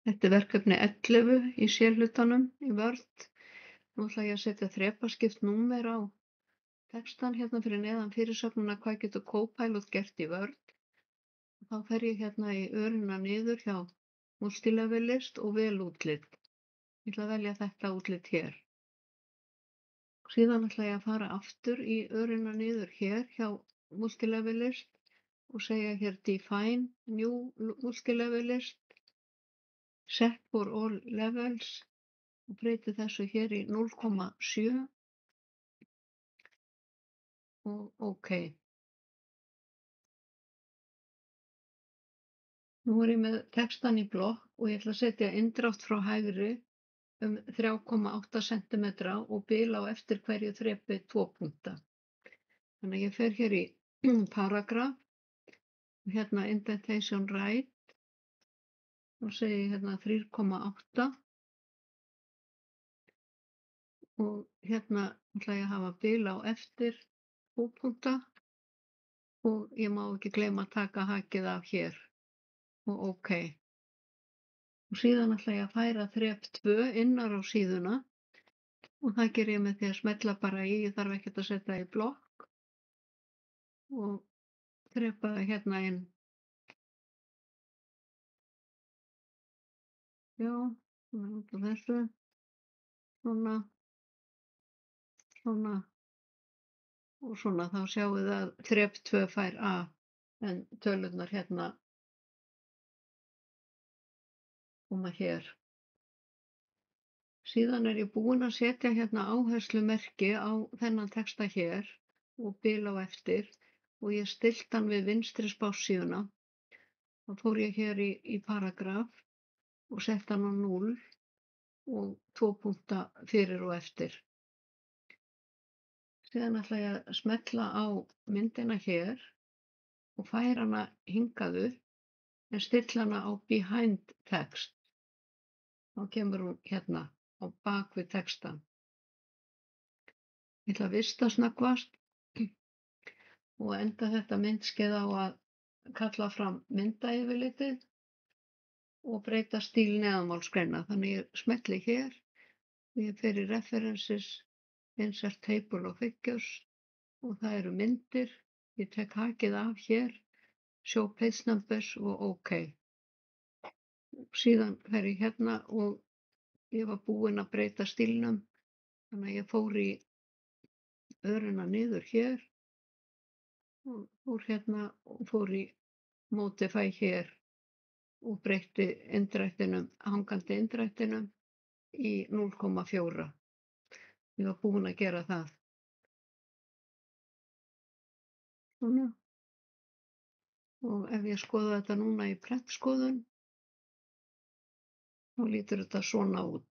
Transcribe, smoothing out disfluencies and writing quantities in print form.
Þetta er verkefni 11 í C-hlutanum í Word. Nú ætla ég að setja þrepaskipt númer á textann hérna fyrir neðan fyrirsögnina hvað getur Copilot gert í Word. Þá fer ég hérna í örina niður hjá Multilevel List og vel útlit. Ég ætla að velja þetta útlit hér. Síðan ætla ég að fara aftur í örina niður hér hjá Multilevel List og segja hér Define New Multilevel List, Set for all levels og breyti þessu hér í 0,7 og OK. Nú er ég með textan í blokk og ég ætla að setja inndrátt frá hægri 3,8 cm og bil á eftir hverju þrepi 2 punkta. Þannig að ég fer hér í paragraf og hérna indentation right og segi hérna 3,8 og hérna ætla ég að hafa bil á eftir 2 punkta og ég má ekki gleyma að taka hakið af hér og OK. Og síðan ætla ég að færa þrep 2 innar á síðuna og það ger ég með því að smella bara í, ég þarf ekkert að setja í blokk og þrepa það hérna inn. Já, út af þessu, svona, svona og svona, þá sjáum við að þrep 2 fær A en tölurnar hérna koma hér. Síðan er ég búin að setja hérna áherslumerki á þennan texta hér og bil á eftir og ég stillt hann við vinstri spássíðuna. Þá fór ég hér í paragraf og sett hann á 0 og 2 punkta fyrir og eftir. Síðan ætla ég að smella á myndina hér og færa hana hingað upp en stilla hana á behind text. Þá kemur hún hérna á bak við textan. Ég ætla að vista snöggvast og enda þetta myndskeið á að kalla fram myndayfirlitið og breyta stíl neðanmálsgreina. Þannig ég smelli hér og ég fer í References, Insert Table of Figures og það eru myndir. Ég tek hakið af hér, Show Page Numbers og OK. Síðan fer ég hérna og ég var búin að breyta stílnum, þannig að ég fór í örina niður hér og fór hérna og fór í Modify hér og breytti inndrættinum, hangandi inndrættinum í 0,4. Ég var búin að gera það. Svona. Og ef ég skoða þetta núna í prentskoðun, þá lítur þetta svona út.